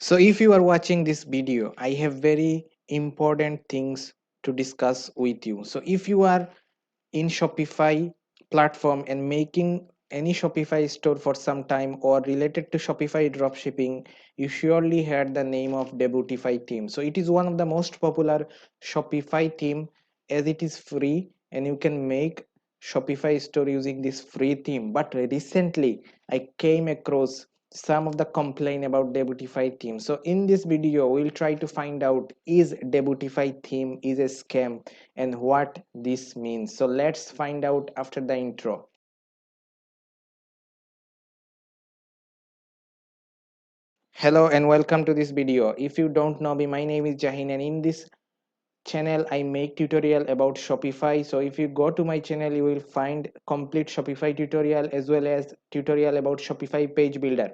So if you are watching this video, I have very important things to discuss with you. So if you are in Shopify platform and making any Shopify store for some time or related to Shopify dropshipping, you surely heard the name of Debutify theme. So it is one of the most popular Shopify theme as it is free and you can make Shopify store using this free theme. But recently I came across some of the complaint about Debutify theme. So in this video we'll try to find out, is Debutify theme is a scam and what this means. So let's find out after the intro. Hello and welcome to this video. If you don't know me, my name is Jahin and in this channel I make tutorial about Shopify. So if you go to my channel you will find complete Shopify tutorial as well as tutorial about Shopify page builder.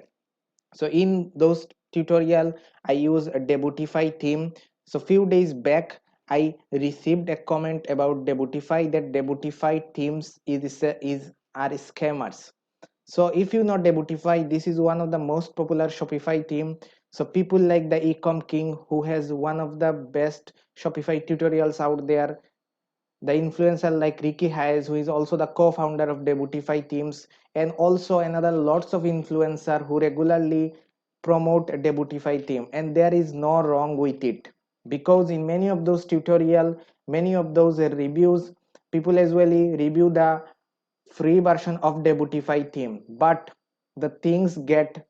So in those tutorial I use a Debutify theme. So few days back I received a comment about Debutify that Debutify themes is are scammers. So if you know Debutify, this is one of the most popular Shopify theme. So people like the Ecom King, who has one of the best Shopify tutorials out there, the influencer like Ricky Hayes, who is also the co-founder of Debutify Teams, and also another lots of influencer who regularly promote Debutify theme, and there is no wrong with it, because in many of those tutorial, many of those reviews, people as well review the free version of Debutify theme, but the things get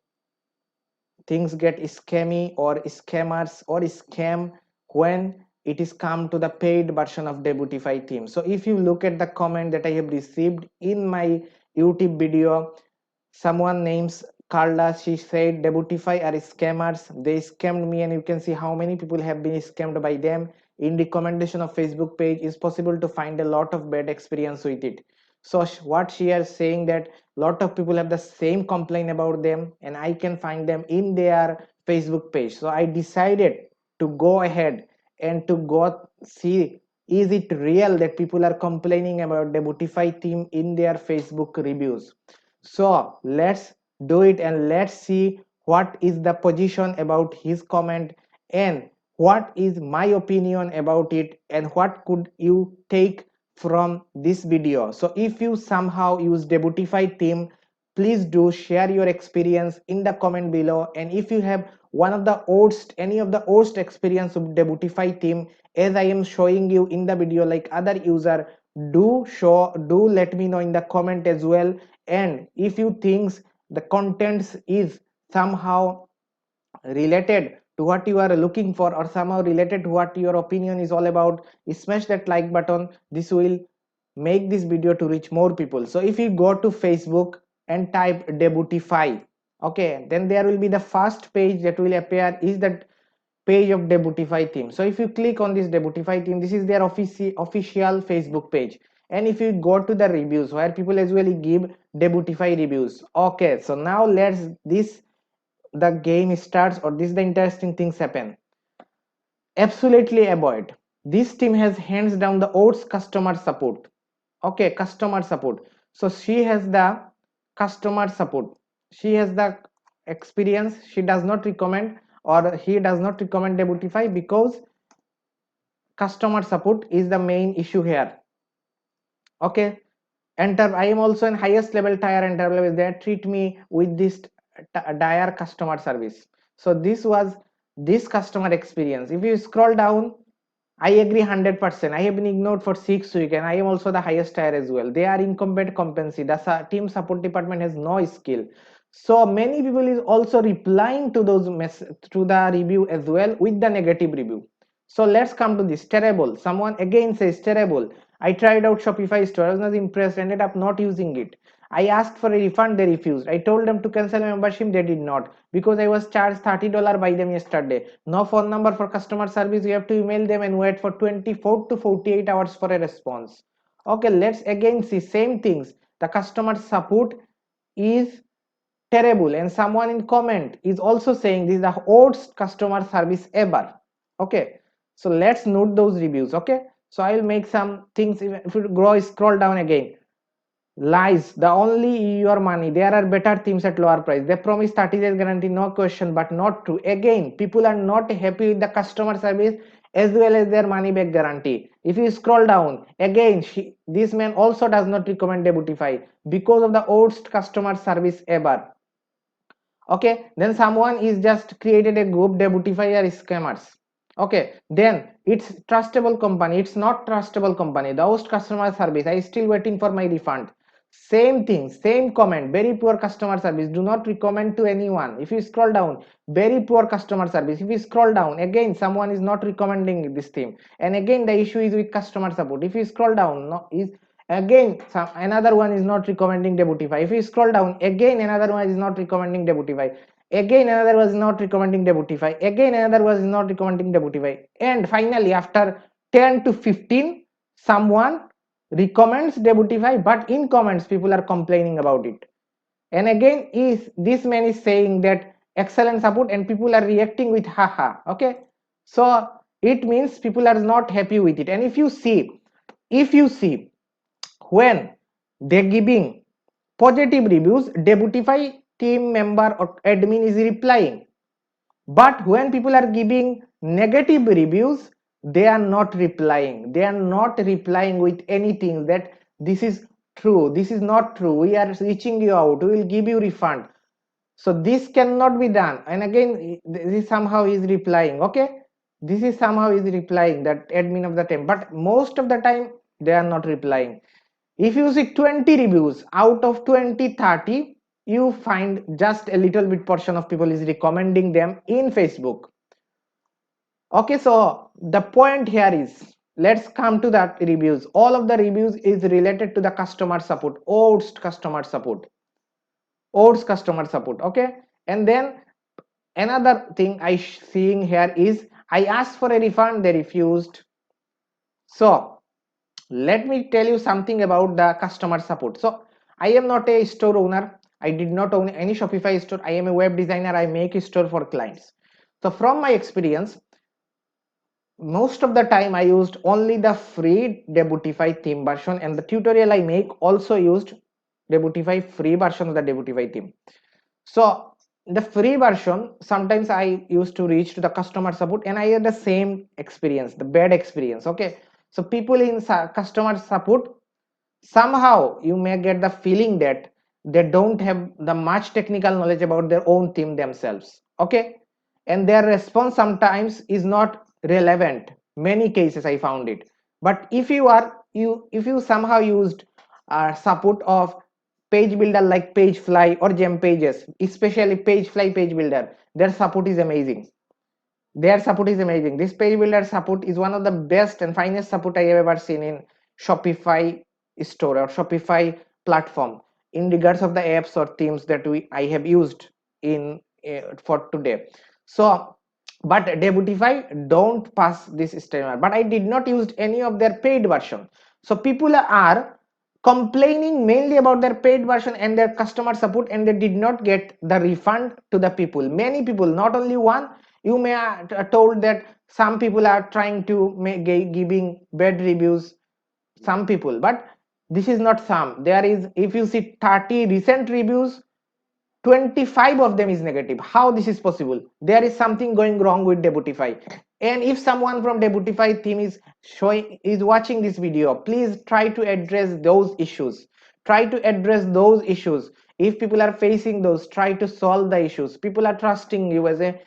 scammy or scammers or scam when it is come to the paid version of Debutify theme. So if you look at the comment that I have received in my YouTube video, someone names Carla, she said Debutify are scammers, they scammed me, and you can see how many people have been scammed by them. In recommendation of Facebook page is possible to find a lot of bad experience with it. So what she is saying that lot of people have the same complaint about them and I can find them in their Facebook page. So I decided to go ahead and to go see, is it real that people are complaining about Debutify theme in their Facebook reviews. So let's do it and let's see what is the position about his comment and what is my opinion about it and what could you take from this video. So if you somehow use Debutify theme, please do share your experience in the comment below, and if you have one of the worst, any of the worst experience with Debutify theme as I am showing you in the video like other user, do let me know in the comment as well. And if you think the contents is somehow related to what you are looking for or somehow related to what your opinion is all about, smash that like button. This will make this video to reach more people. So if you go to Facebook and type Debutify, okay, then there will be the first page that will appear is that page of Debutify theme. So if you click on this Debutify theme, this is their official Facebook page. And if you go to the reviews where people usually give Debutify reviews, okay, so now let's this the game starts or this the interesting things happen. Absolutely avoid. This team has hands down the odds customer support. Okay, customer support. So she has the customer support. She has the experience. She does not recommend or he does not recommend Debutify because customer support is the main issue here. Okay, enter. I am also in highest level tier enterprise. They treat me with this dire customer service. So this was this customer experience. If you scroll down, I agree 100%. I have been ignored for 6 weeks and I am also the highest tier as well. They are incompetent competency. The team support department has no skill. So many people is also replying to those to the review as well with the negative review. So let's come to this terrible. Someone again says terrible. I tried out Shopify store. I was not impressed. Ended up not using it. I asked for a refund. They refused. I told them to cancel my membership. They did not because I was charged $30 by them yesterday. No phone number for customer service. You have to email them and wait for 24 to 48 hours for a response. Okay, let's again see same things. The customer support is terrible and someone in comment is also saying this is the worst customer service ever. Okay, so let's note those reviews. Okay, so I will make some things. If you scroll down again, Lies. The only your money. There are better themes at lower price. They promise 30 days guarantee, no question, but not true. Again, people are not happy with the customer service as well as their money back guarantee. If you scroll down again, this man also does not recommend Debutify because of the worst customer service ever. Okay, then someone is just created a group Debutify or scammers. Okay, then it's trustable company. It's not trustable company. The worst customer service. I still waiting for my refund. Same thing, same comment. Very poor customer service. Do not recommend to anyone. If you scroll down, very poor customer service. If you scroll down again, someone is not recommending this theme. And again, the issue is with customer support. If you scroll down, no, is again another one is not recommending Debutify. If you scroll down again, another one is not recommending Debutify. Again another was not recommending Debutify. Again another was not recommending Debutify. And finally after 10 to 15 someone recommends Debutify, but in comments people are complaining about it. And again is this man is saying that excellent support and people are reacting with haha. Okay, so it means people are not happy with it. And if you see when they giving positive reviews, Debutify team member or admin is replying. But when people are giving negative reviews, they are not replying. They are not replying with anything that this is true, this is not true, we are reaching you out, we will give you refund. So this cannot be done. And again, this somehow is replying. Okay, this is somehow is replying, that admin of the team, but most of the time they are not replying. If you see 20 reviews out of 20, 30, you find just a little bit portion of people is recommending them in Facebook. Okay, so the point here is, let's come to that reviews. All of the reviews is related to the customer support, worst customer support, worst customer support. Okay, and then another thing I seeing here is, I asked for a refund, they refused. So let me tell you something about the customer support. So I am not a store owner, I did not own any Shopify store, I am a web designer, I make a store for clients. So from my experience, most of the time I used only the free Debutify theme version, and the tutorial I make also used Debutify free version of the Debutify theme. So the free version, sometimes I used to reach to the customer support and I had the same experience, the bad experience. Okay, so people in customer support, somehow you may get the feeling that they don't have the much technical knowledge about their own theme themselves. Okay, and their response sometimes is not relevant. Many cases I found it. But if you somehow used support of page builder like Pagefly or Gem Pages, especially Pagefly page builder, their support is amazing. Their support is amazing. This page builder support is one of the best and finest support I have ever seen in Shopify store or Shopify platform in regards of the apps or themes that I have used in for today. So but Debutify don't pass this standard, but I did not use any of their paid version. So people are complaining mainly about their paid version and their customer support, and they did not get the refund to the people. Many people, not only one. You may told that some people are trying to make giving bad reviews, some people, but this is not some. There is, if you see 30 recent reviews, 25 of them is negative. How this is possible? There is something going wrong with Debutify. And if someone from Debutify team is watching this video, please try to address those issues. Try to address those issues. If people are facing those, try to solve the issues. People are trusting you as a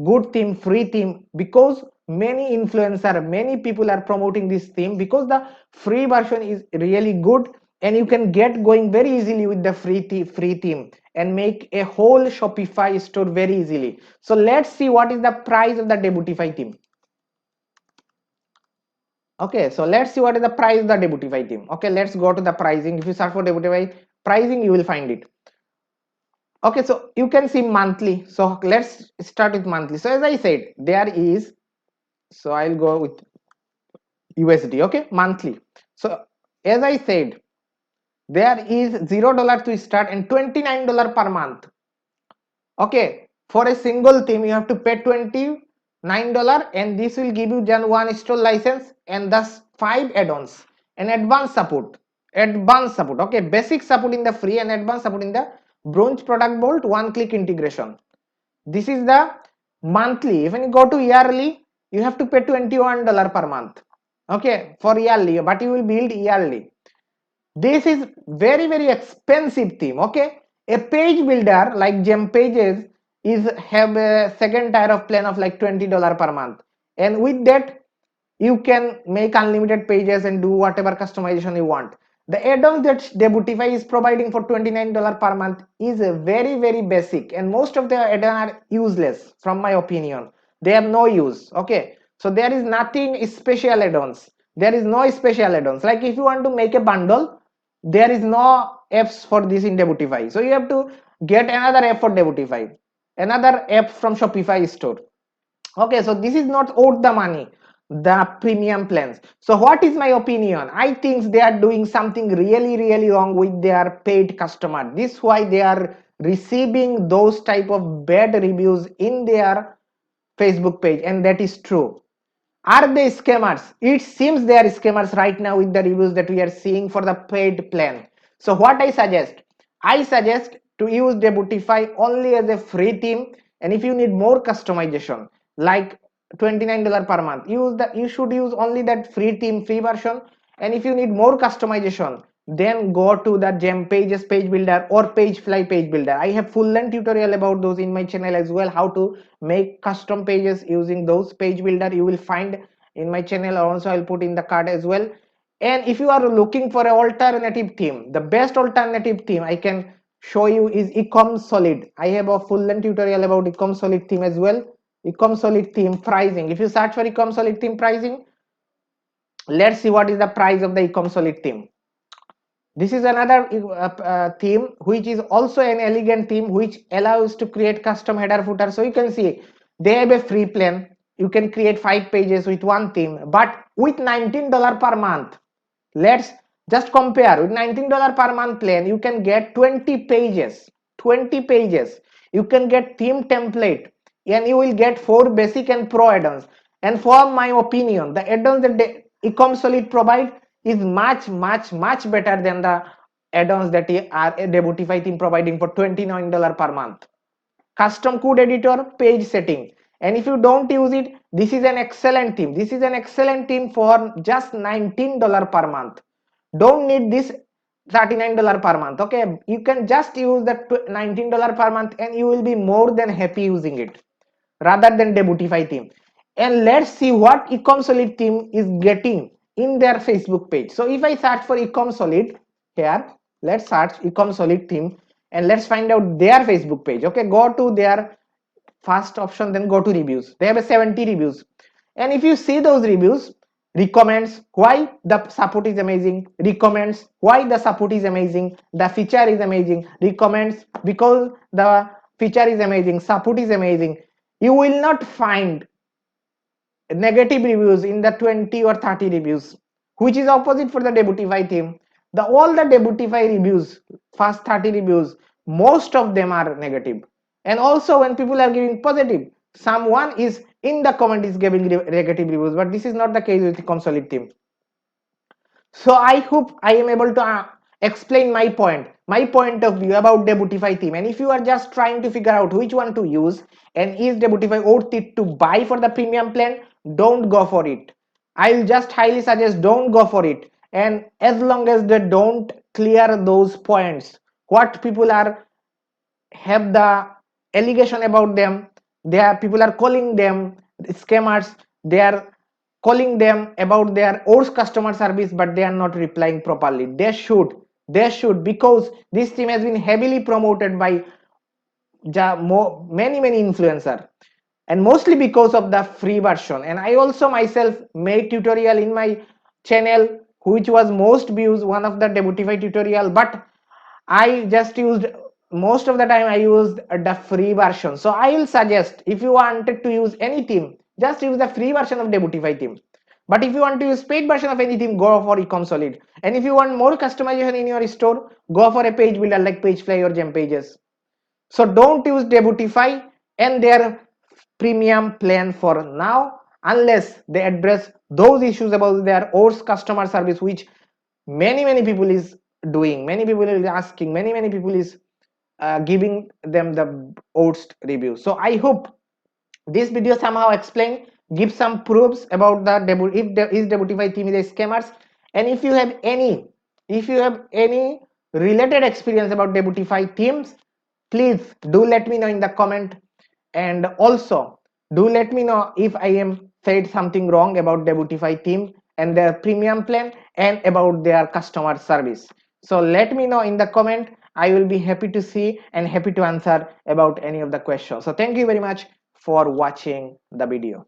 good theme, free theme, because many influencer, many people are promoting this theme because the free version is really good, and you can get going very easily with the free theme and make a whole Shopify store very easily. So let's see what is the price of the Debutify theme. Okay, so let's see what is the price of the Debutify theme. Okay, let's go to the pricing. If you search for Debutify pricing, you will find it. Okay, so you can see monthly. So let's start with monthly. So as I said, there is, so I'll go with USD. Okay, monthly. So as I said, there is $0 to start and $29 per month. Okay, for a single theme you have to pay $29, and this will give you just one store license and thus 5 add-ons and advanced support. advanced support. Okay, basic support in the free and advanced support in the bronze product bolt, one click integration. This is the monthly. If you go to yearly, you have to pay $21 per month. Okay, for yearly, but you will build yearly. This is very expensive theme. Okay, a page builder like Gem Pages is have a second tier of plan of like $20 per month, and with that you can make unlimited pages and do whatever customization you want. The add-ons that Debutify is providing for $29 per month is very basic, and most of the add-ons are useless from my opinion. They have no use. Okay, so there is nothing special add-ons. There is no special add-ons. Like if you want to make a bundle, there is no apps for this in Debutify. So you have to get another app for Debutify, another app from Shopify store. Okay, so this is not worth the money, the premium plans. So what is my opinion? I think they are doing something really wrong with their paid customer. This is why they are receiving those type of bad reviews in their Facebook page, and that is true. Are they scammers? It seems they are scammers right now with the reviews that we are seeing for the paid plan. So what I suggest to use Debutify only as a free theme, and if you need more customization like $29 per month, you should use only that free theme, free version. And if you need more customization, then go to the Gem Pages page builder or Pagefly page builder. I have full length tutorial about those in my channel as well, how to make custom pages using those page builder. You will find in my channel, also I'll put in the card as well. And if you are looking for an alternative theme, the best alternative theme I can show you is Ecom Solid. I have a full length tutorial about Ecom Solid theme as well. Ecom Solid theme pricing, if you search for Ecom Solid theme pricing, let's see what is the price of the Ecom Solid theme. This is another theme which is also an elegant theme which allows to create custom header footer. So you can see they have a free plan. You can create 5 pages with one theme, but with $19 per month, let's just compare. With $19 per month plan, you can get 20 pages. 20 pages. You can get theme template, and you will get 4 basic and pro add-ons. And for my opinion, the add-ons that Ecom Solid provide is much better than the add-ons that are Debutify theme providing for $29 per month. Custom code editor, page setting, and if you don't use it, this is an excellent theme. This is an excellent theme for just $19 per month. Don't need this $39 per month. Okay, you can just use the $19 per month and you will be more than happy using it rather than Debutify theme. And let's see what Ecom Solid theme is getting in their Facebook page. So if I search for Ecom Solid here, let's search Ecom Solid theme and let's find out their Facebook page. Okay, go to their first option, then go to reviews. They have a 70 reviews, and if you see those reviews, recommends why the support is amazing, recommends why the support is amazing, the feature is amazing, recommends because the feature is amazing, support is amazing. You will not find negative reviews in the 20 or 30 reviews, which is opposite for the Debutify theme. The all the Debutify reviews, first 30 reviews, most of them are negative. And also when people are giving positive, someone is in the comment is giving negative reviews, but this is not the case with the Consolid theme. So I hope I am able to explain my point of view about Debutify theme. And if you are just trying to figure out which one to use and is Debutify worth it to buy for the premium plan, don't go for it. I'll just highly suggest don't go for it. And as long as they don't clear those points, what people are have the allegation about them, they are people are calling them scammers, they are calling them about their worst customer service, but they are not replying properly. They should, because this team has been heavily promoted by many influencer, and mostly because of the free version. And I also myself made tutorial in my channel which was most views, one of the Debutify tutorial, but I just used most of the time I used the free version. So I will suggest, if you wanted to use any theme, just use the free version of Debutify theme. But if you want to use paid version of any theme, go for Ecom Solid. And if you want more customization in your store, go for a page builder like Pagefly or Gem Pages. So don't use Debutify and their premium plan for now, unless they address those issues about their worst customer service, which many people is doing, many people is asking, many people is giving them the oats review. So I hope this video somehow explain, give some proofs about the if there is Debutify theme is a scammers. And if you have any, if you have any related experience about Debutify themes, please do let me know in the comment. And also do let me know if I am said something wrong about Debutify theme and their premium plan and about their customer service. So let me know in the comment. I will be happy to see and happy to answer about any of the questions. So thank you very much for watching the video.